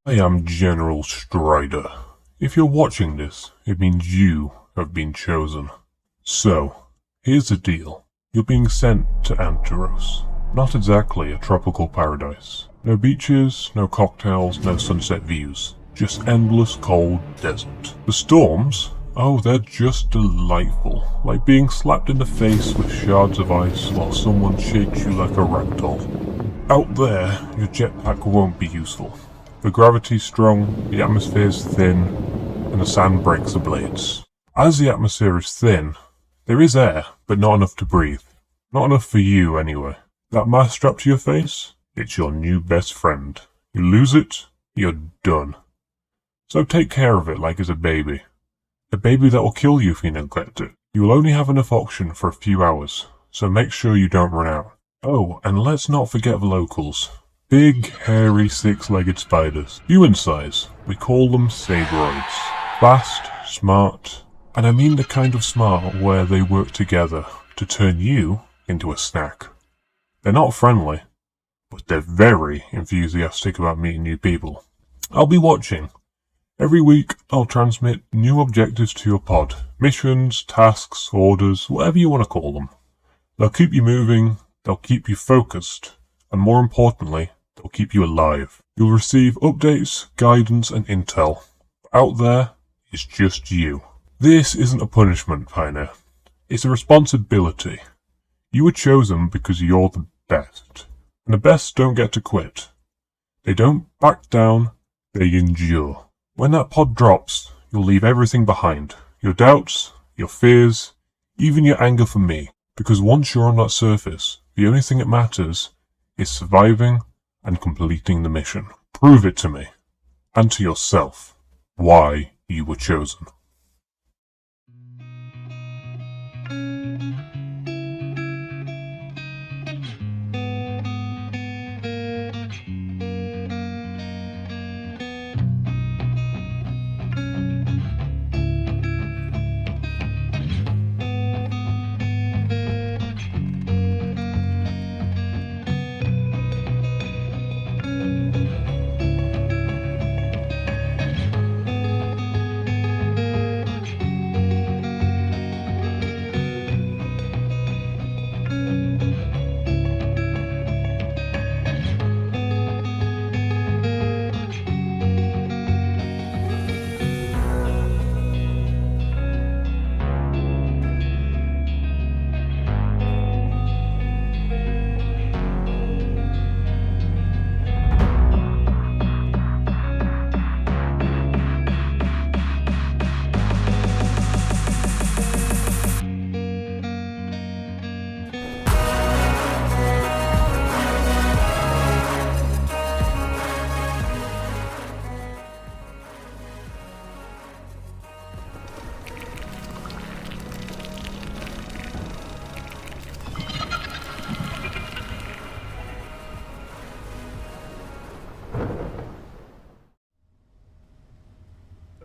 I am General Strider. If you're watching this, it means you have been chosen. So, here's the deal. You're being sent to Anteros. Not exactly a tropical paradise. No beaches, no cocktails, no sunset views. Just endless cold desert. The storms? Oh, they're just delightful. Like being slapped in the face with shards of ice while someone shakes you like a ragdoll. Out there, your jetpack won't be useful. The gravity's strong, the atmosphere's thin, and the sand breaks the blades. As the atmosphere is thin, there is air, but not enough to breathe. Not enough for you, anyway. That mask strapped to your face? It's your new best friend. You lose it, you're done. So take care of it like it's a baby. A baby that will kill you if you neglect it. You will only have enough oxygen for a few hours, so make sure you don't run out. Oh, and let's not forget the locals. Big, hairy, six-legged spiders. Human size. We call them sabroids. Fast, smart, and I mean the kind of smart where they work together to turn you into a snack. They're not friendly, but they're very enthusiastic about meeting new people. I'll be watching. Every week, I'll transmit new objectives to your pod. Missions, tasks, orders, whatever you want to call them. They'll keep you moving, they'll keep you focused, and more importantly, they'll keep you alive. You'll receive updates, guidance, and intel. Out there, it's just you. This isn't a punishment, Pioneer. It's a responsibility. You were chosen because you're the best. And the best don't get to quit. They don't back down, they endure. When that pod drops, you'll leave everything behind. Your doubts, your fears, even your anger for me. Because once you're on that surface, the only thing that matters is surviving and completing the mission. Prove it to me, and to yourself, why you were chosen.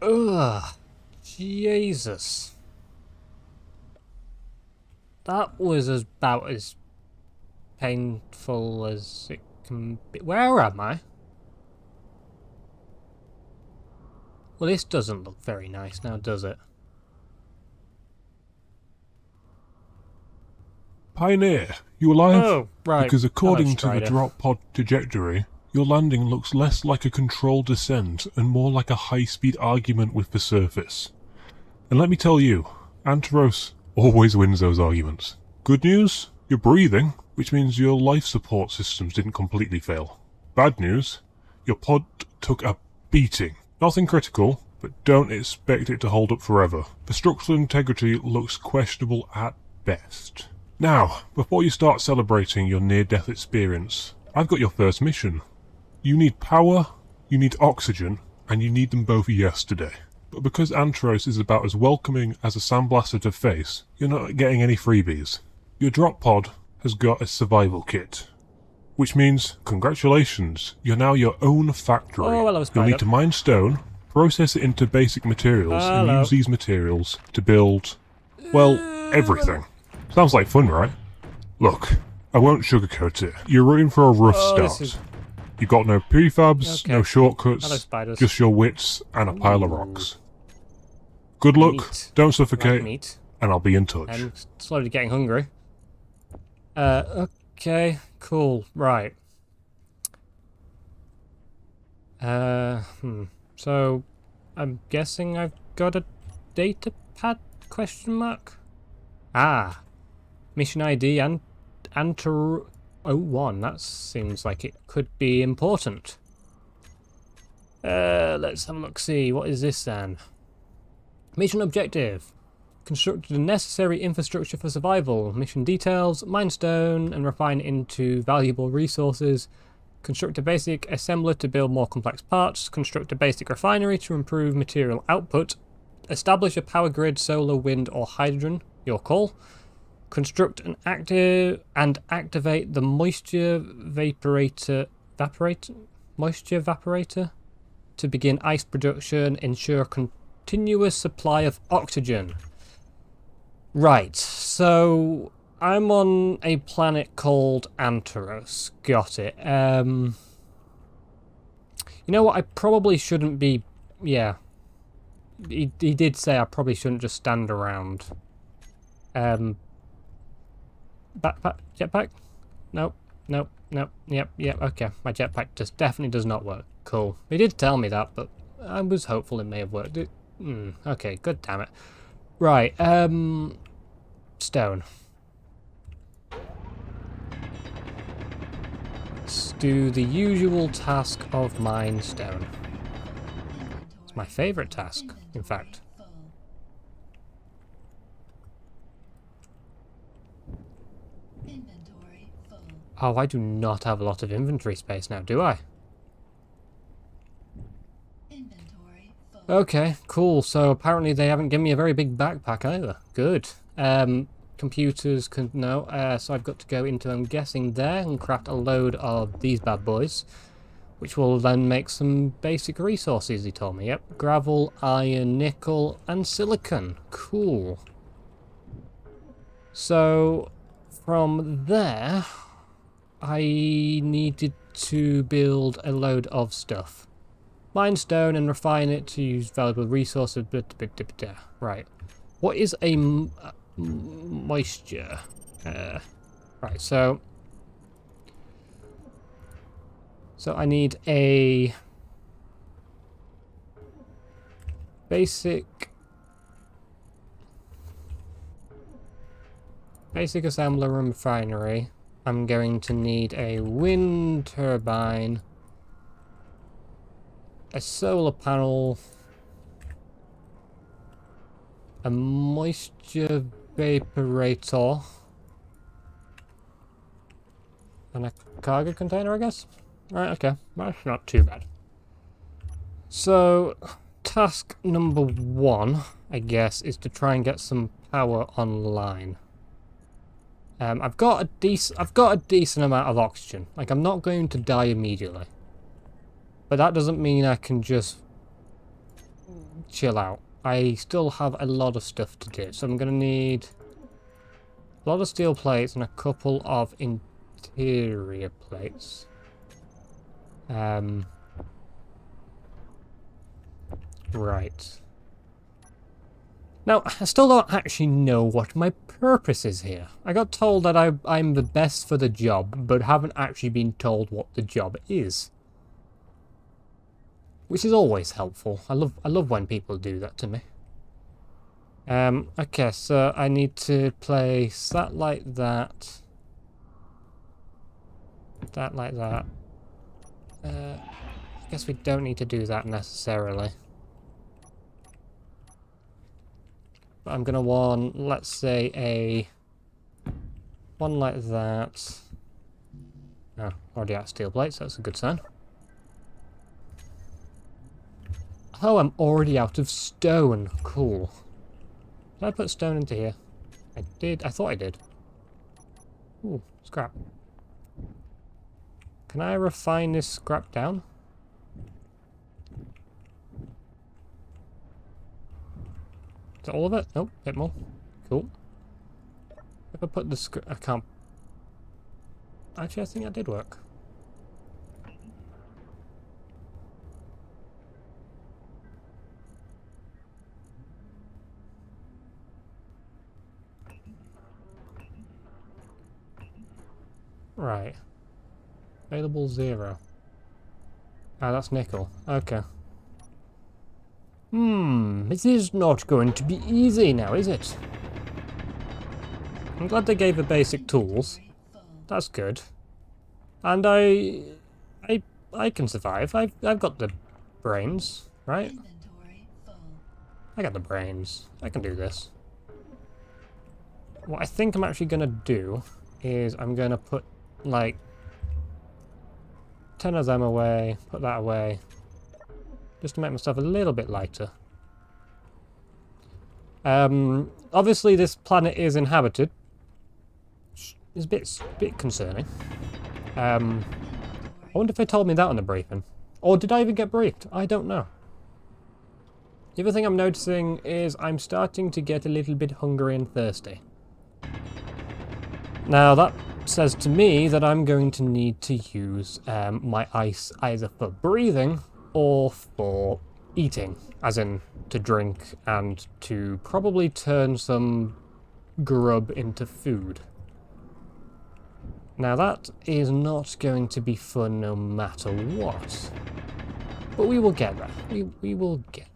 Ugh, Jesus. That was about as painful as it can be. Where am I? Well, this doesn't look very nice now, does it? Pioneer, you alive? Oh, right. Because according to the Strider. drop pod trajectory, your landing looks less like a controlled descent and more like a high-speed argument with the surface. And let me tell you, Anteros always wins those arguments. Good news? You're breathing, which means your life support systems didn't completely fail. Bad news? Your pod took a beating. Nothing critical, but don't expect it to hold up forever. The structural integrity looks questionable at best. Now, before you start celebrating your near-death experience, I've got your first mission. You need power, you need oxygen, and you need them both yesterday. But because Anteros is about as welcoming as a sandblaster to face, you're not getting any freebies. Your drop pod has got a survival kit. Which means, congratulations, you're now your own factory. Oh, hello, You'll Spider. need to mine stone, process it into basic materials, and Hello. use these materials to build, well, everything. Sounds like fun, right? Look, I won't sugarcoat it. You're in for a rough Oh, start. this is- You got no prefabs, Okay. no shortcuts, Hello, spiders. just your wits and a pile of Ooh. rocks. Good luck, Meat. don't Like suffocate, meat. and I'll be in touch. I'm slowly getting hungry. Okay, cool, right. So, I'm guessing I've got a data pad, question mark? Ah, mission ID and Anteros 01, that seems like it could be important. Let's have a look, see, what is this then? Mission objective. Construct the necessary infrastructure for survival. Mission details, mine stone and refine it into valuable resources. Construct a basic assembler to build more complex parts. Construct a basic refinery to improve material output. Establish a power grid, solar, wind or hydrogen, your call. Construct an activate the moisture vaporator to begin ice production. Ensure continuous supply of oxygen. Right, so I'm on a planet called Anteros. Got it. You know what? I probably shouldn't be. Yeah, he did say I probably shouldn't just stand around. Backpack, jetpack? Nope, nope, nope. Yep. Okay, my jetpack just definitely does not work. Cool. He did tell me that, but I was hopeful it may have worked. Okay, good damn it. Right, stone. Let's do the usual task of mine stone. It's my favourite task, in fact. Oh, I do not have a lot of inventory space now, do I? Okay, cool. So apparently they haven't given me a very big backpack either. Good. Computers can no. So I've got to go into, I'm guessing, there and craft a load of these bad boys, which will then make some basic resources. He told me. Yep, gravel, iron, nickel, and silicon. Cool. So from there, I needed to build a load of stuff. Mine stone and refine it to use valuable resources. Right. What is a moisture? Right, so I need a basic assembler and refinery. I'm going to need a wind turbine, a solar panel, a moisture vaporator, and a cargo container, I guess? Right, okay. That's not too bad. So, task number 1, I guess, is to try and get some power online. I've got a decent amount of oxygen. Like, I'm not going to die immediately. But that doesn't mean I can just chill out. I still have a lot of stuff to do. So I'm going to need a lot of steel plates and a couple of interior plates. Right. Now, I still don't actually know what my purpose is here. I got told that I'm the best for the job, but haven't actually been told what the job is. Which is always helpful. I love when people do that to me. Okay, so I need to place that like that. That like that. I guess we don't need to do that necessarily. But I'm gonna want, let's say, one like that. Oh, already out of steel plates, that's a good sign. Oh, I'm already out of stone. Cool. Did I put stone into here? I did. I thought I did. Ooh, scrap. Can I refine this scrap down? Is that all of it? Nope, a bit more. Cool. If I put the I can't... Actually, I think that did work. Right. Available 0. Ah, that's nickel. Okay. This is not going to be easy now, is it? I'm glad they gave the basic tools. That's good. And I can survive. I've got the brains, right? I got the brains. I can do this. What I think I'm actually gonna do is I'm gonna put like 10 of them away, put that away, just to make myself a little bit lighter. Obviously this planet is inhabited. It's a bit concerning. I wonder if they told me that on the briefing. Or did I even get briefed? I don't know. The other thing I'm noticing is I'm starting to get a little bit hungry and thirsty. Now that says to me that I'm going to need to use my ice either for breathing or for eating, as in to drink and to probably turn some grub into food. Now that is not going to be fun no matter what, but we will get there. We will get.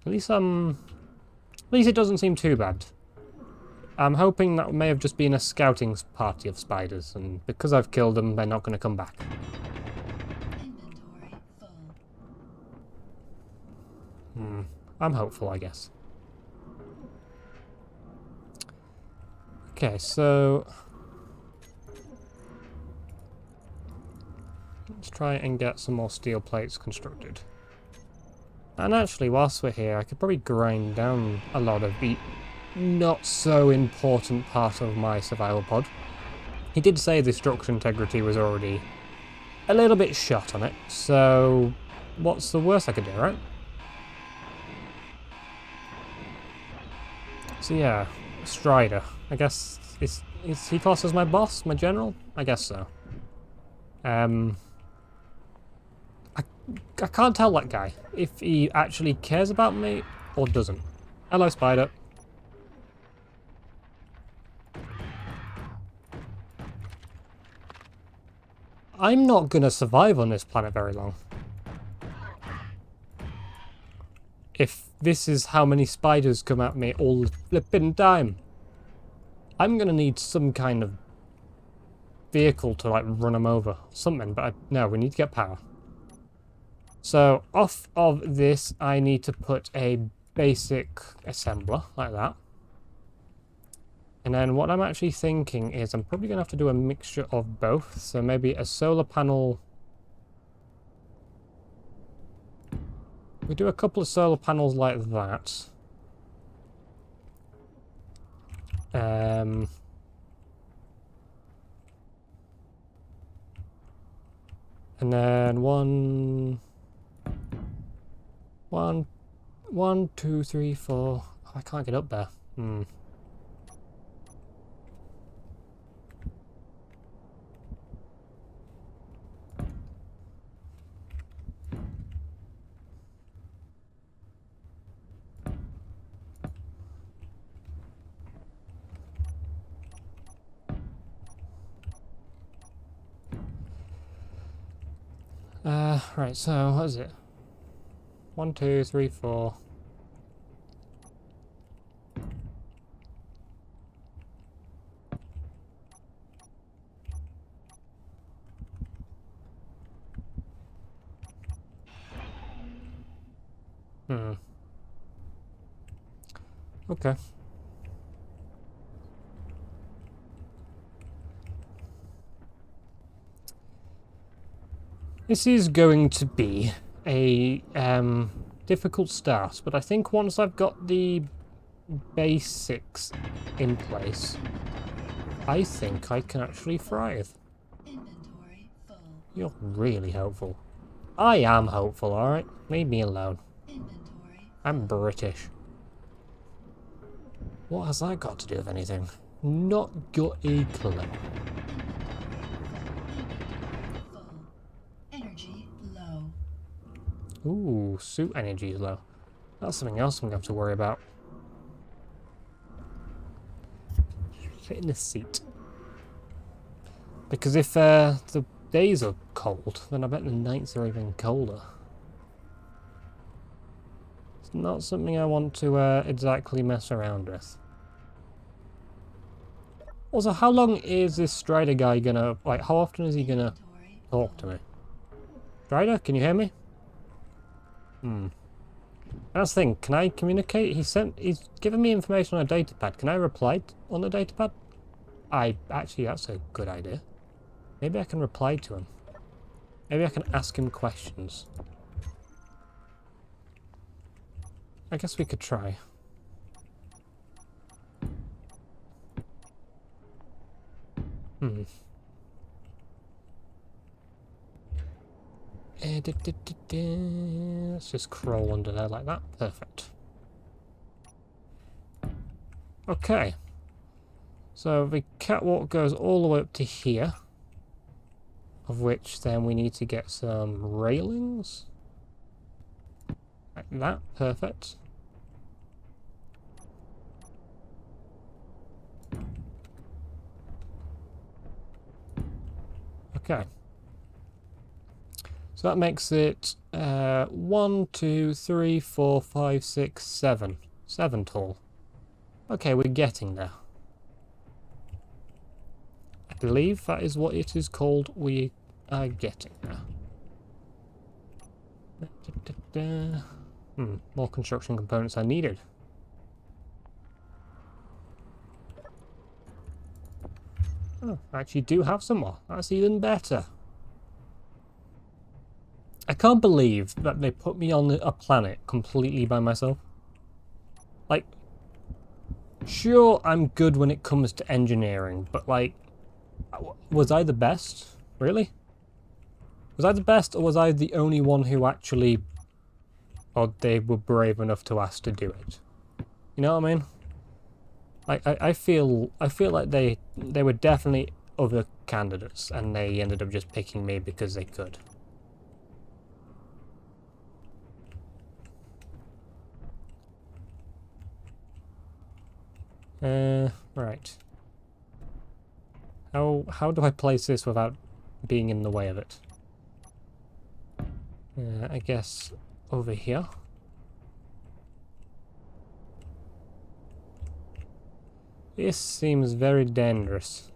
At least it doesn't seem too bad. I'm hoping that may have just been a scouting party of spiders, and because I've killed them, they're not going to come back. Inventory full. I'm hopeful, I guess. Okay, so let's try and get some more steel plates constructed. And actually, whilst we're here, I could probably grind down a lot of the not so important part of my survival pod. He did say the structure integrity was already a little bit shot on it, so what's the worst I could do, right? So yeah, Strider. I guess is he classed as my boss, my general? I guess so. I can't tell that guy if he actually cares about me or doesn't. Hello, Spider. I'm not gonna survive on this planet very long. If this is how many spiders come at me all the flipping time, I'm gonna need some kind of vehicle to like run them over. Something, but no, we need to get power. So off of this, I need to put a basic assembler like that. And then what I'm actually thinking is I'm probably going to have to do a mixture of both. So maybe a solar panel. We do a couple of solar panels like that. And then one, two, three, four. Oh, I can't get up there. Right, so what is it? 1, 2, 3, 4. Okay. This is going to be a difficult start, but I think once I've got the basics in place, I think I can actually thrive. Inventory full. You're really hopeful. I am hopeful, alright? Leave me alone. Inventory. I'm British. What has that got to do with anything? Not got a clue. Full. Energy low. Ooh, suit energy is low. That's something else I'm going to have to worry about. Sit in the seat. Because if the days are cold, then I bet the nights are even colder. It's not something I want to exactly mess around with. Also, how long is this Strider guy gonna, like, how often is he gonna Inventory talk to full. me? Strider, can you hear me? That's the thing, can I communicate? He's given me information on a datapad. Can I reply on the datapad? Actually, that's a good idea. Maybe I can reply to him. Maybe I can ask him questions. I guess we could try. Let's just crawl under there like that. Perfect. Okay. So the catwalk goes all the way up to here. Of which then we need to get some railings. Like that. Perfect. Okay. So that makes it 1, 2, 3, 4, 5, 6, 7. 7 tall. Okay, we're getting there. I believe that is what it is called. We are getting there. More construction components are needed. Oh, I actually do have some more. That's even better. I can't believe that they put me on a planet completely by myself. Like, sure, I'm good when it comes to engineering, but like, was I the best? Really? Was I the best, or was I the only one who actually, or they were brave enough to ask to do it? You know what I mean? Like, I feel like they were definitely other candidates, and they ended up just picking me because they could. Right. How do I place this without being in the way of it? I guess over here. This seems very dangerous.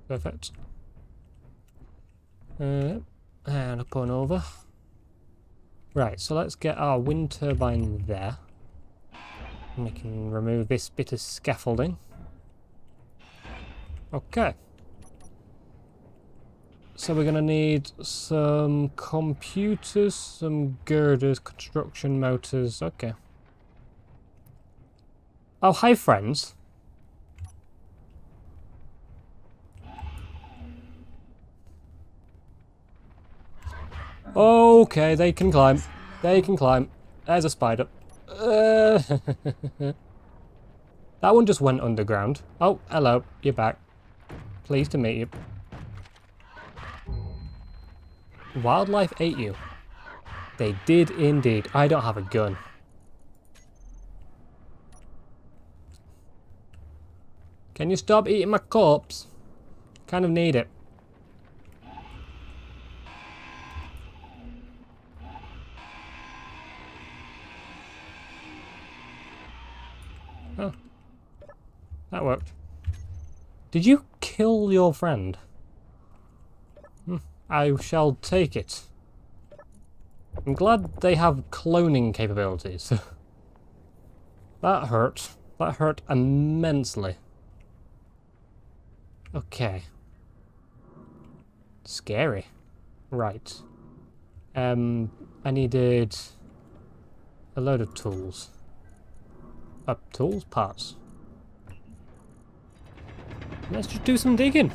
Perfect. And up on over. Right, so let's get our wind turbine there. And we can remove this bit of scaffolding. Okay. So we're going to need some computers, some girders, construction motors. Okay. Oh, hi friends. Okay, they can climb. They can climb. There's a spider. That one just went underground. Oh, hello. You're back. Pleased to meet you. Wildlife ate you. They did indeed. I don't have a gun. Can you stop eating my corpse? Kind of need it. Oh. That worked. Did you kill your friend? I shall take it. I'm glad they have cloning capabilities. That hurt. That hurt immensely. Okay. Scary. Right. I needed a load of tools. Tools? Parts. Let's just do some digging.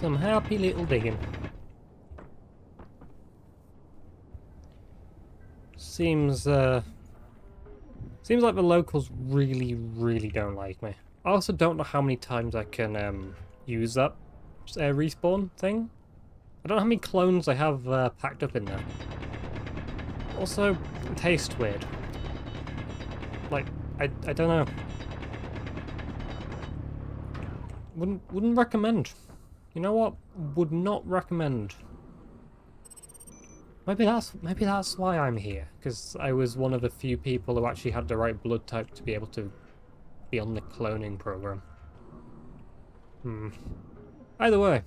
Some happy little digging. Seems like the locals really, really don't like me. I also don't know how many times I can use that respawn thing. I don't know how many clones I have packed up in there. Also, it tastes weird. Like, I don't know. Wouldn't recommend. You know what? Would not recommend. Maybe that's why I'm here, because I was one of the few people who actually had the right blood type to be able to be on the cloning program. Either way,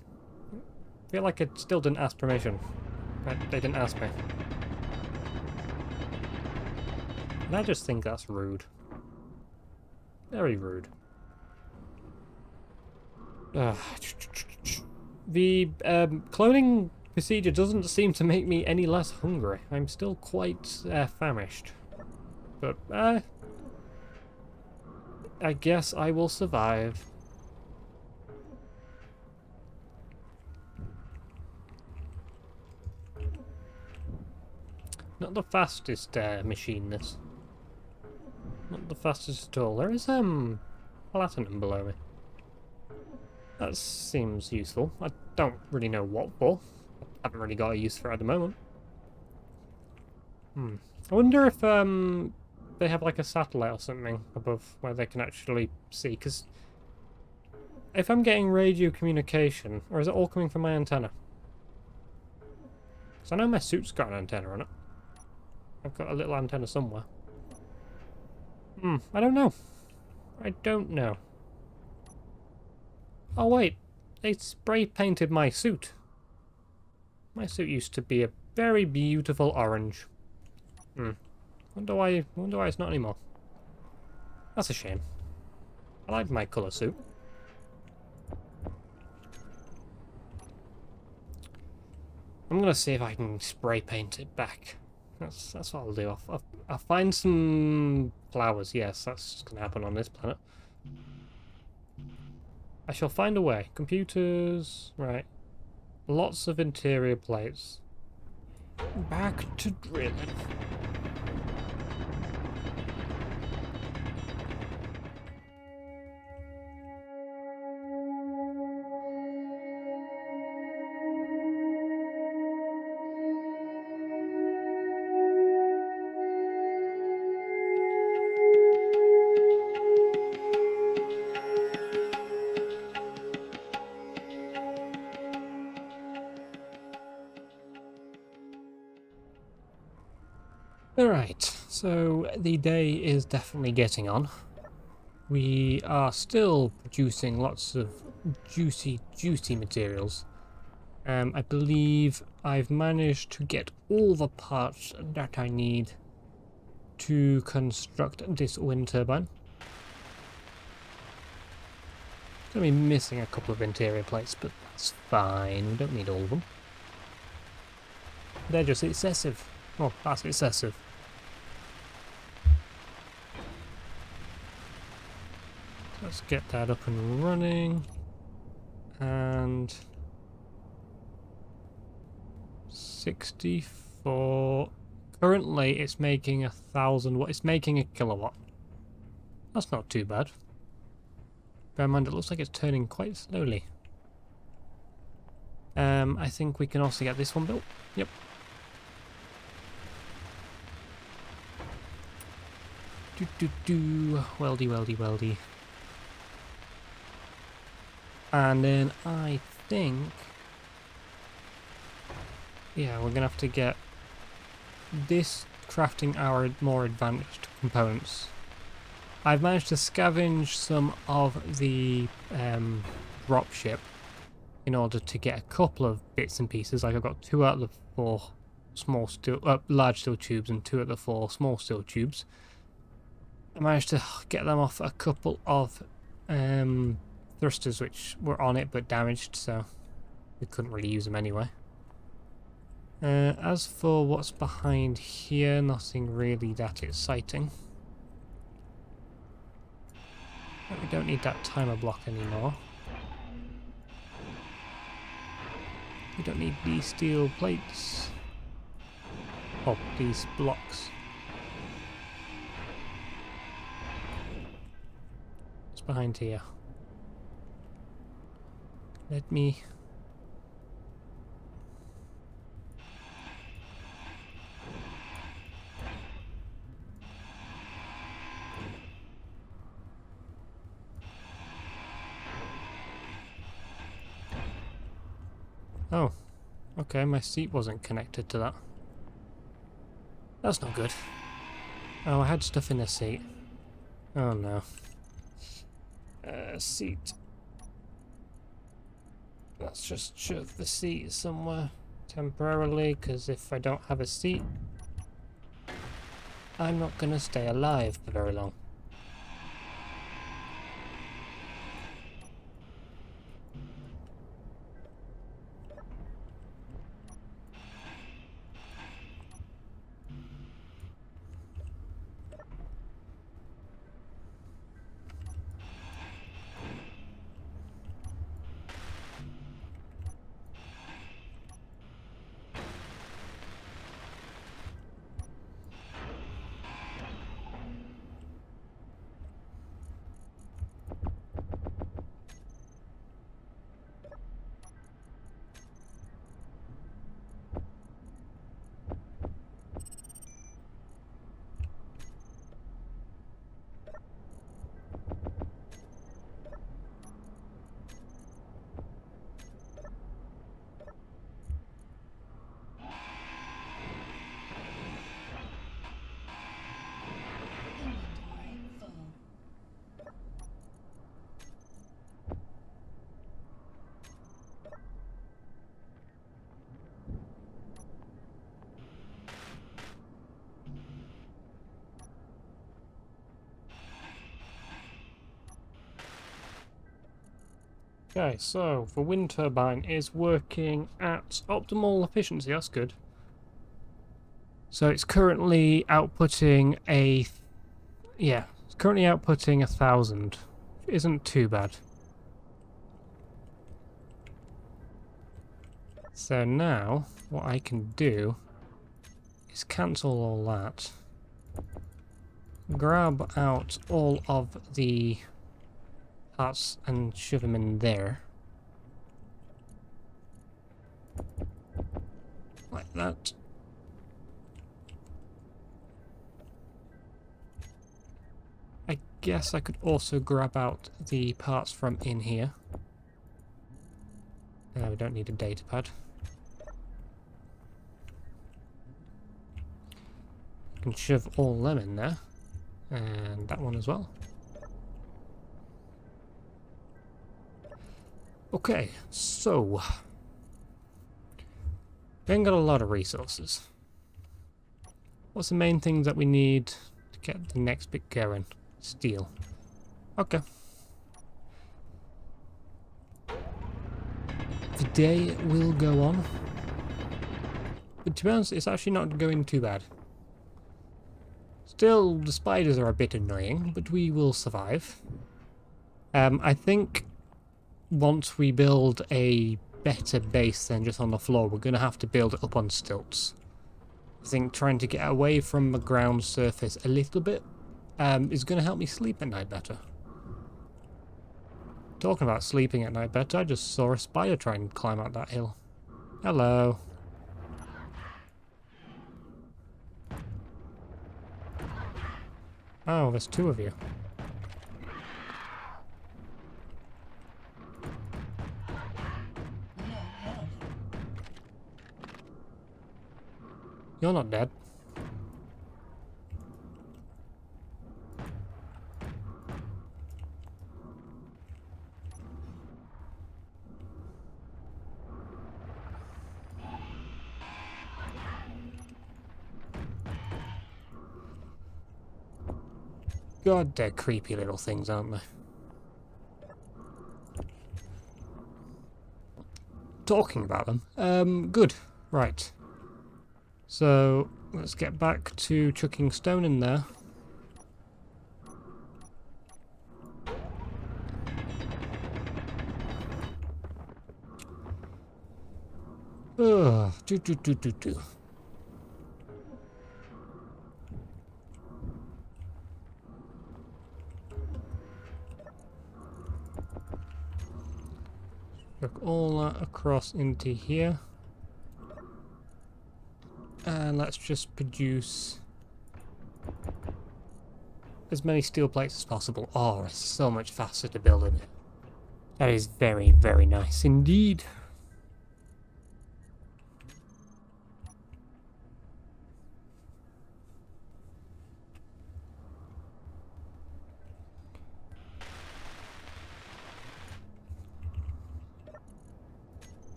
I feel like I still didn't ask permission. But they didn't ask me. And I just think that's rude. Very rude. The cloning procedure doesn't seem to make me any less hungry. I'm still quite famished. But I guess I will survive. Not the fastest machine, this. Not the fastest at all. There is platinum below me. That seems useful. I don't really know what for. I haven't really got a use for it at the moment. I wonder if they have like a satellite or something above where they can actually see, because if I'm getting radio communication, or is it all coming from my antenna? Because I know my suit's got an antenna on it. I've got a little antenna somewhere. I don't know. I don't know. Oh wait, they spray painted my suit. My suit used to be a very beautiful orange. Wonder why it's not anymore. That's a shame. I like my colour suit. I'm gonna see if I can spray paint it back. That's what I'll do. I'll find some flowers. Yes, that's gonna happen on this planet. I shall find a way. Computers, right. Lots of interior plates. Back to drilling. Alright, so the day is definitely getting on. We are still producing lots of juicy materials. I believe I've managed to get all the parts that I need to construct this wind turbine. Gonna be missing a couple of interior plates, but that's fine. We don't need all of them. They're just excessive. Oh, that's excessive. Let's get that up and running. And 64. Currently, it's making 1,000 watt. It's making a kilowatt. That's not too bad. Bear in mind, it looks like it's turning quite slowly. I think we can also get this one built. Yep. Weldy. And then I think, yeah, we're gonna have to get this crafting our more advanced components. I've managed to scavenge some of the dropship in order to get a couple of bits and pieces. Like I've got 2 out of the 4 small steel, large steel tubes and 2 out of the 4 small steel tubes. I managed to get them off a couple of thrusters which were on it but damaged, so we couldn't really use them anyway. As for what's behind here, nothing really that exciting. But we don't need that timer block anymore. We don't need these steel plates. Oh, these blocks. What's behind here? Let me... Oh, okay, my seat wasn't connected to that. That's not good. Oh, I had stuff in the seat. Oh no. Seat. Let's just shove the seat somewhere temporarily, because if I don't have a seat, I'm not gonna stay alive for very long. Inventory full. Okay, so the wind turbine is working at optimal efficiency, that's good. So it's currently outputting it's currently outputting 1,000. Isn't too bad. So now, what I can do is cancel all that. Grab out all of the parts and shove them in there. Like that. I guess I could also grab out the parts from in here. We don't need a data pad. I can shove all them in there. And that one as well. Okay, so we ain't got a lot of resources. What's the main thing that we need to get the next bit going? Steel. Okay. The day will go on. But to be honest, it's actually not going too bad. Still, the spiders are a bit annoying, but we will survive. I think once we build a better base than just on the floor, we're going to have to build it up on stilts. I think trying to get away from the ground surface a little bit is going to help me sleep at night better. Talking about sleeping at night better, I just saw a spider try and climb out that hill. Hello. Oh, there's two of you. Low health. You're not dead. God, they're creepy little things, aren't they? Talking about them. Good. Right. So, let's get back to chucking stone in there. Ugh. Do. Chuck all that across into here. And let's just produce as many steel plates as possible. Oh, it's so much faster to build it. That is very, very nice indeed.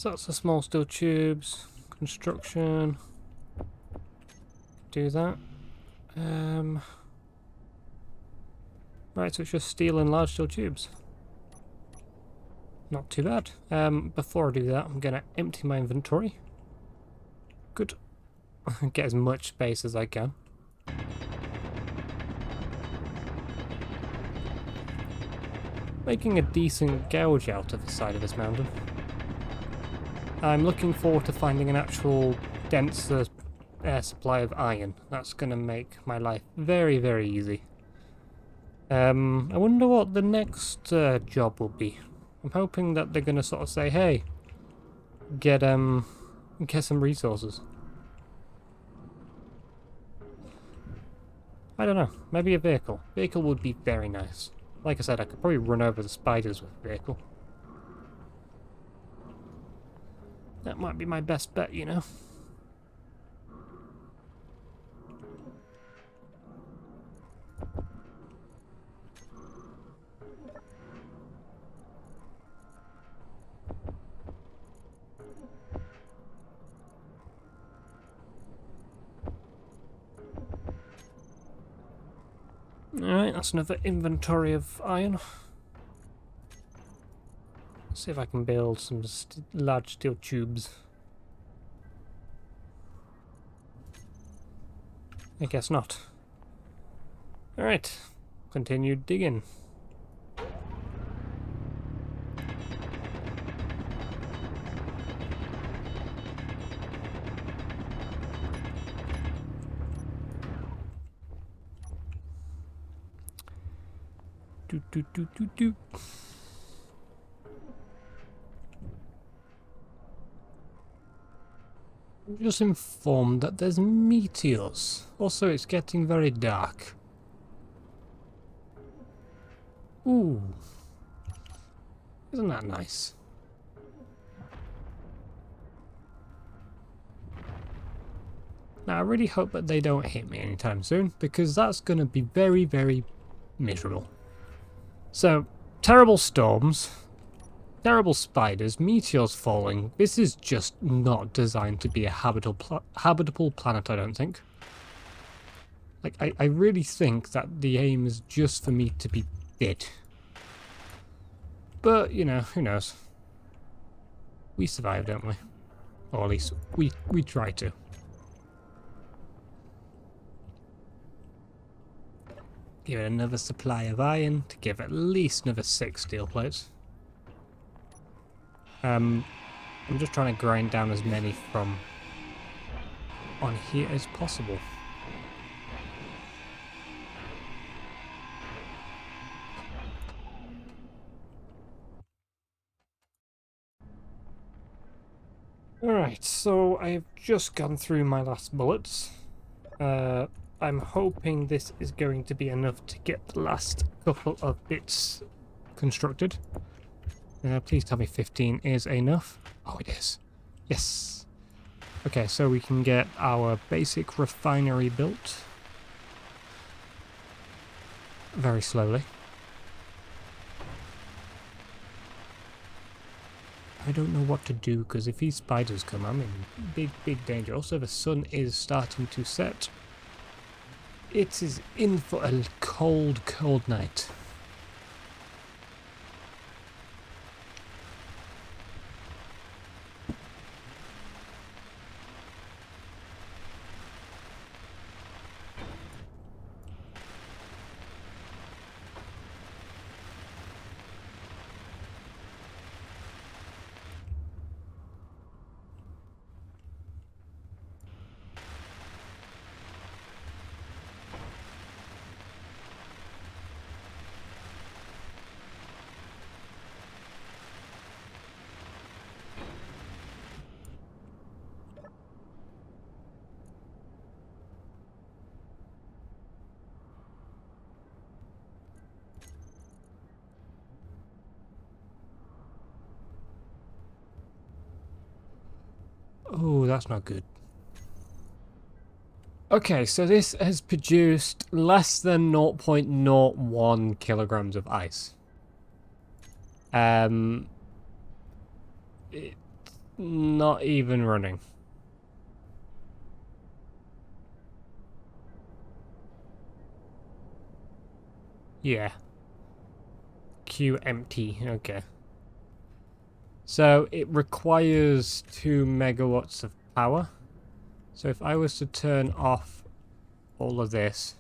So that's the small steel tubes, construction, do that. Right, so it's just steel and large steel tubes. Not too bad. Before I do that, I'm going to empty my inventory. Good. Get as much space as I can. Making a decent gouge out of the side of this mountain. I'm looking forward to finding an actual denser air supply of iron. That's going to make my life very, very easy. I wonder what the next job will be. I'm hoping that they're going to sort of say, hey, get some resources. I don't know, maybe a vehicle. Vehicle would be very nice. Like I said, I could probably run over the spiders with a vehicle. That might be my best bet, you know. Alright, that's another inventory of iron. See if I can build some large steel tubes. I guess not. Alright, continue digging. Do. I'm just informed that there's meteors. Also, it's getting very dark. Ooh. Isn't that nice? Now, I really hope that they don't hit me anytime soon, because that's going to be very, very miserable. So, terrible storms, terrible spiders, meteors falling. This is just not designed to be a habitable planet, I don't think. Like, I really think that the aim is just for me to be dead. But, you know, who knows? We survive, don't we? Or at least we try to. Give it another supply of iron to give at least another 6 steel plates. I'm just trying to grind down as many from on here as possible. Alright, so I've just gone through my last bullets. I'm hoping this is going to be enough to get the last couple of bits constructed. Please tell me 15 is enough. Oh, it is. Yes. Okay, so we can get our basic refinery built. Very slowly. I don't know what to do, because if these spiders come, I'm in big, big danger. Also, the sun is starting to set. It is in for a cold, cold night. Oh, that's not good. Okay, so this has produced less than 0.01 kilograms of ice. not even running. Yeah. Queue empty. Okay. So it requires 2 megawatts of power. So if I was to turn off all of this,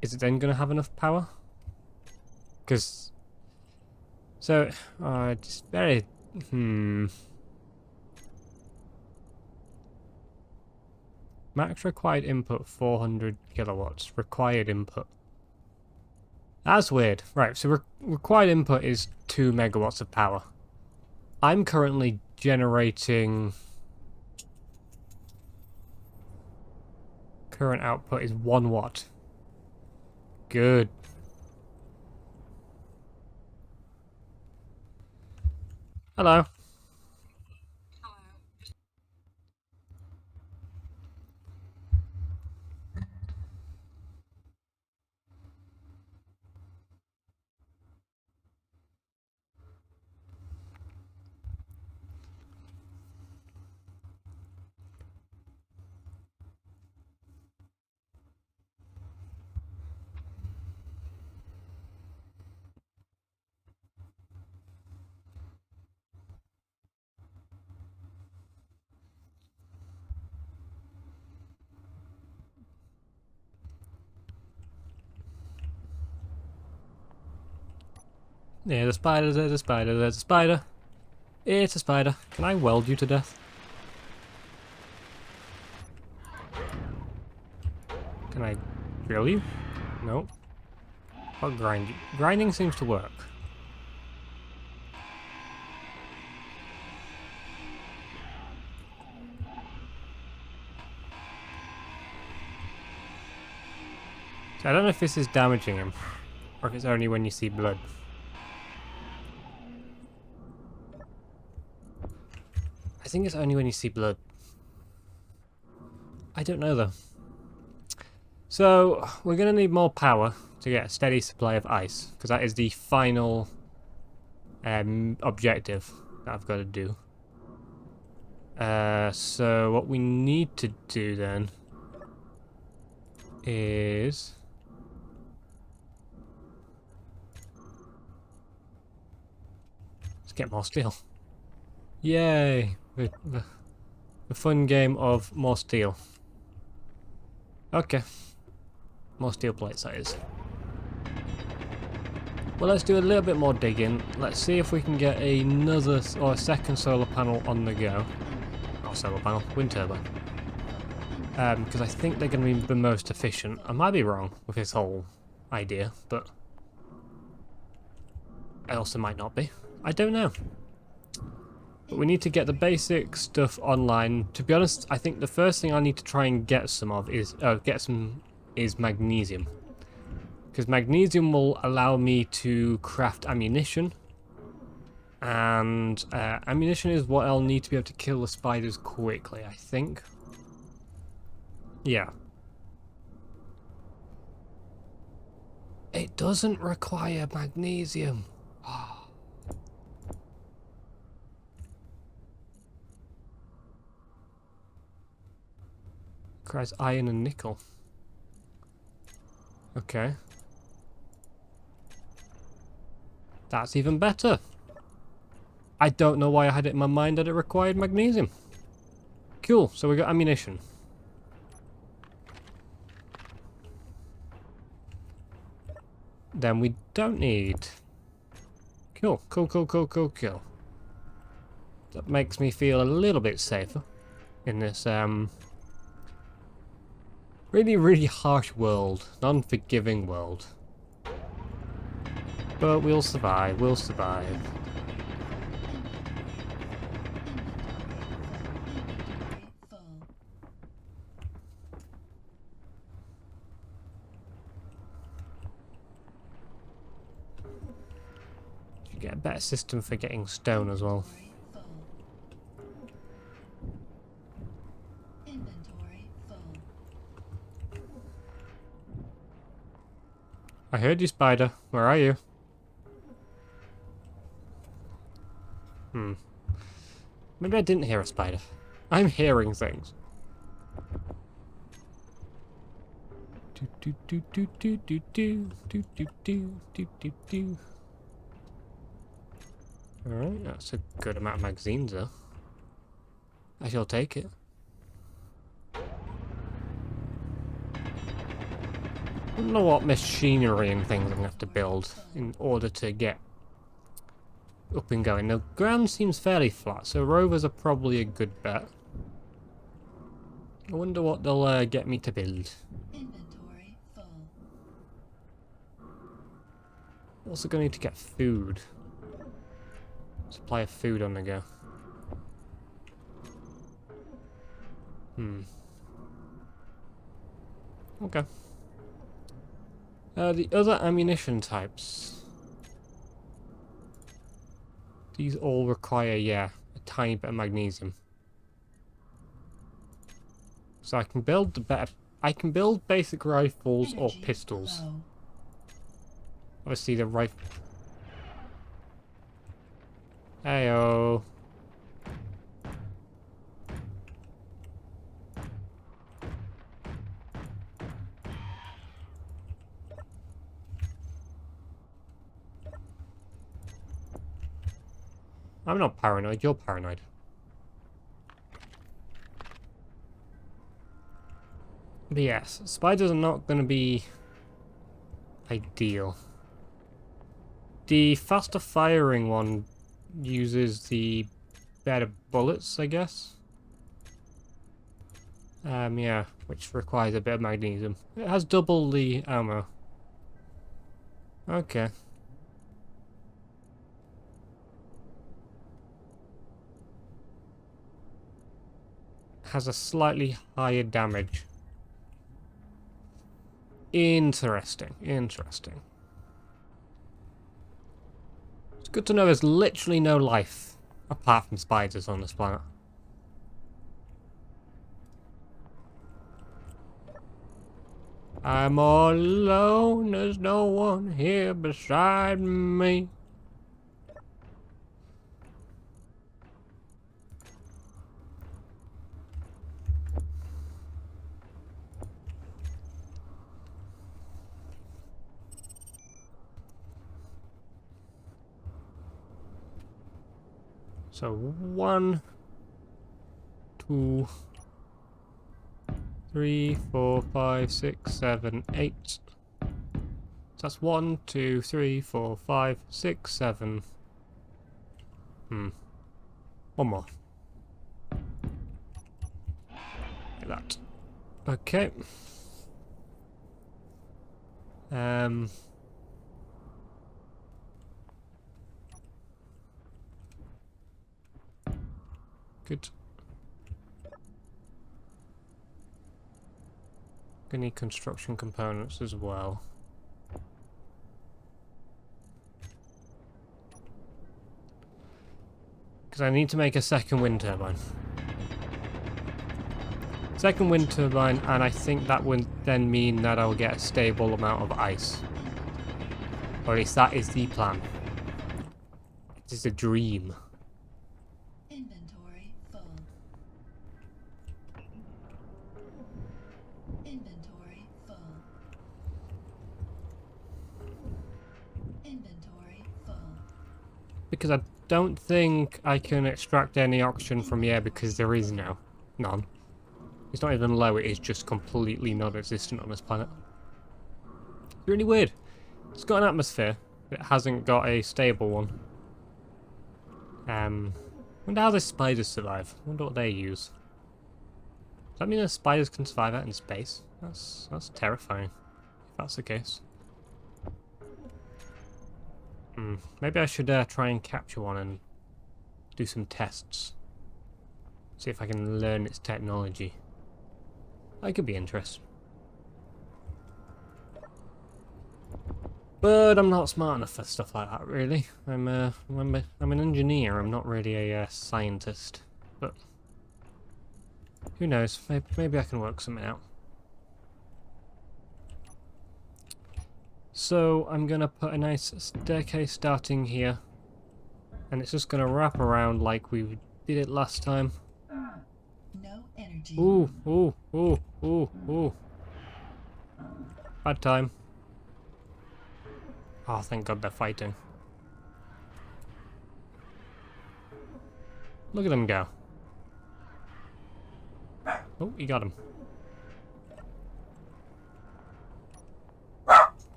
is it then going to have enough power? Because... So, it's very... Max required input 400 kilowatts. Required input. That's weird. Right, so required input is 2 megawatts of power. I'm currently generating... Current output is 1 watt. Good. Hello. Yeah, the spider, there's a spider, there's a spider. It's a spider. Can I weld you to death? Can I drill you? No. I'll grind you. Grinding seems to work. So I don't know if this is damaging him, or if it's only when you see blood. I think it's only when you see blood. I don't know though. So we're going to need more power to get a steady supply of ice, because that is the final objective that I've got to do. So what we need to do then is... Let's get more steel. Yay! The fun game of more steel. Okay. More steel plates, that is. Well, let's do a little bit more digging. Let's see if we can get another or a second solar panel on the go. Not solar panel, wind turbine. Because I think they're going to be the most efficient. I might be wrong with this whole idea, but I also might not be. I don't know. But we need to get the basic stuff online. To be honest, I think the first thing I need to try and get some of is magnesium. Because magnesium will allow me to craft ammunition. And ammunition is what I'll need to be able to kill the spiders quickly, I think. Yeah. It doesn't require magnesium. Requires iron and nickel. Okay. That's even better. I don't know why I had it in my mind that it required magnesium. Cool, so we got ammunition. Then we don't need... Cool. That makes me feel a little bit safer in this really, really harsh world. Non-forgiving world. But we'll survive, we'll survive. Should get a better system for getting stone as well. I heard you, spider. Where are you? Maybe I didn't hear a spider. I'm hearing things. Alright, that's a good amount of magazines though. I shall take it. I don't know what machinery and things I'm going to have to build in order to get up and going. The ground seems fairly flat, so rovers are probably a good bet. I wonder what they'll get me to build. Inventory full. Also going to need to get food. Supply of food on the go. Okay. The other ammunition types. These all require, yeah, a tiny bit of magnesium. So I can build the better. I can build basic rifles or Energy pistols. low. Obviously the rifle. Heyo. I'm not paranoid, you're paranoid. But yes, spiders are not going to be ideal. The faster firing one uses the better bullets, I guess. Yeah, which requires a bit of magnesium. It has double the ammo. Okay. Has a slightly higher damage. Interesting, interesting. It's good to know there's literally no life apart from spiders on this planet. I'm all alone, there's no one here beside me. So 1, 2, 3, 4, 5, 6, 7, 8. So that's 1, 2, 3, 4, 5, 6, 7. One more. Like that. Okay. Good. Gonna need construction components as well. Because I need to make a second wind turbine. Second wind turbine, and I think that would then mean that I'll get a stable amount of ice. Or at least that is the plan. It is a dream. Inventory full. Inventory full. Inventory full. Because I don't think I can extract any oxygen from the air because there is none. It's not even low, it is just completely non-existent on this planet. It's really weird. It's got an atmosphere, but it hasn't got a stable one. Wonder how the spiders survive. Wonder what they use. Does that mean that spiders can survive out in space? That's terrifying, if that's the case. Maybe I should try and capture one and do some tests. See if I can learn its technology. That could be interesting. But I'm not smart enough for stuff like that, really. I'm an engineer. I'm not really a scientist. But who knows? Maybe I can work something out. So I'm gonna put a nice staircase starting here, and it's just gonna wrap around like we did it last time. No energy. Ooh, ooh, ooh, ooh, ooh. Bad time. Oh, thank God they're fighting. Look at them go. Oh, you got him.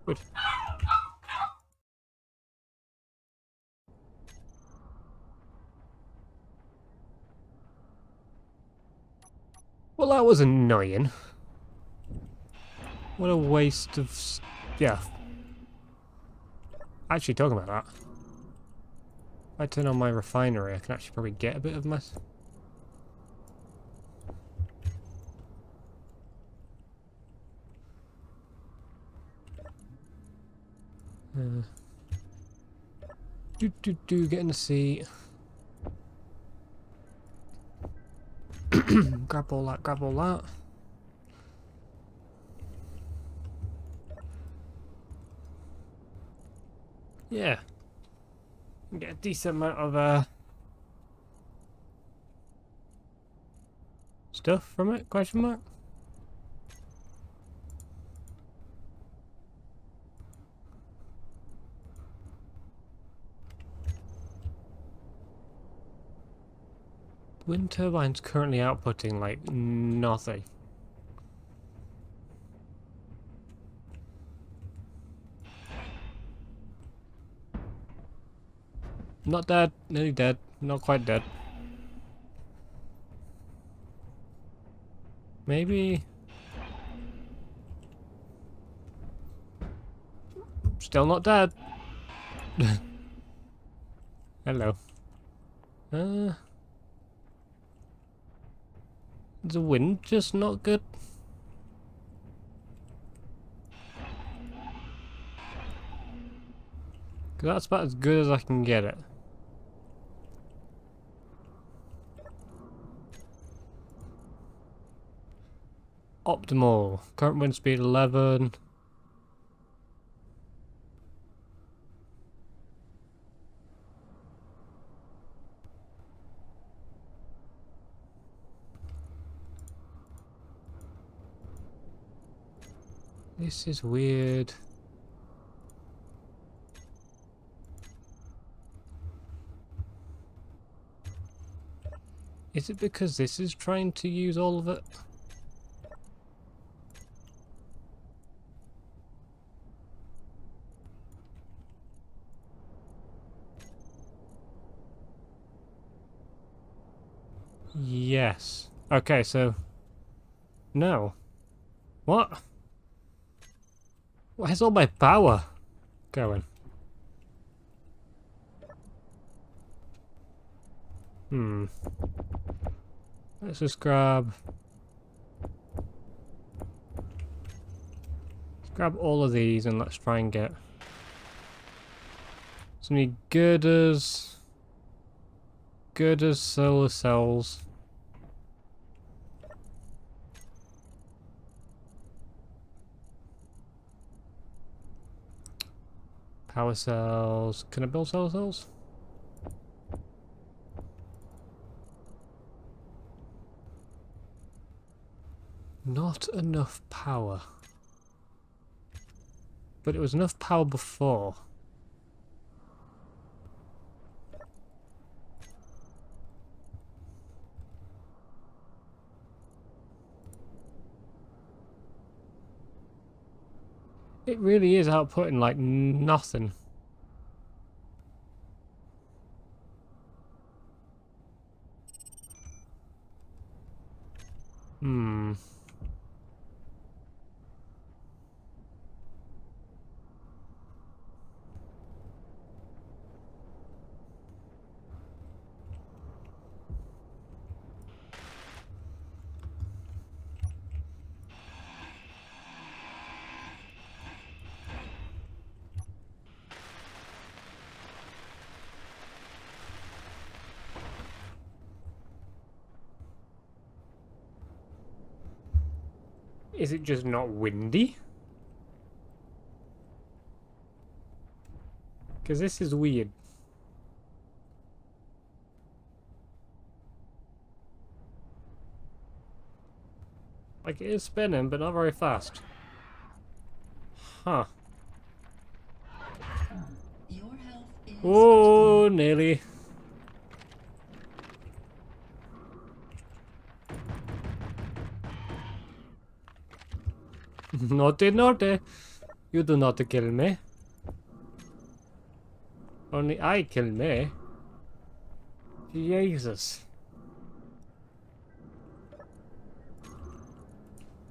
Good. Well, that was annoying. What a waste of... yeah. Actually, talking about that. If I turn on my refinery, I can actually probably get a bit of my... get in the seat. Grab all that, grab all that. Yeah. Get a decent amount of stuff from it, question mark? Wind turbine's currently outputting like nothing. Not dead, nearly dead, not quite dead. Maybe... still not dead. Hello. The wind just not good? Cause that's about as good as I can get it. Optimal. Current wind speed 11. This is weird. Is it because this is trying to use all of it? Yes. Okay, so... no. What? Where's all my power going? Let's just grab... let's grab all of these and let's try and get... some girders... solar cells... power cells... can I build solar cells? Not enough power. But it was enough power before. It really is outputting like nothing. Is it just not windy? Because this is weird. Like, it is spinning, but not very fast. Huh. Your health is Oh, nearly. Naughty, naughty. You do not kill me. Only I kill me. Jesus.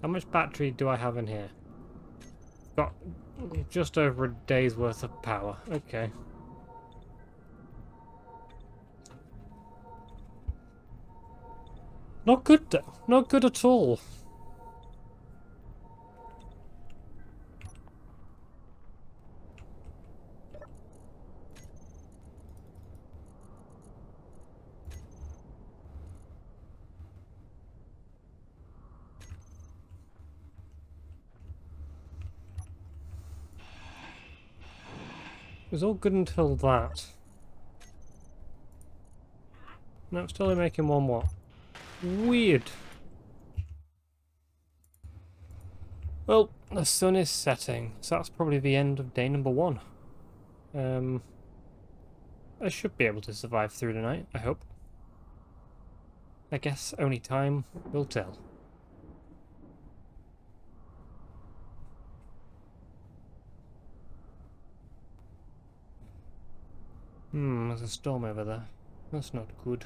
How much battery do I have in here? Got just over a day's worth of power. Okay. Not good though. Not good at all. It was all good until that. No, still only making 1 watt. Weird. Well, the sun is setting, so that's probably the end of day number 1. I should be able to survive through the night, I hope. I guess only time will tell. There's a storm over there. That's not good.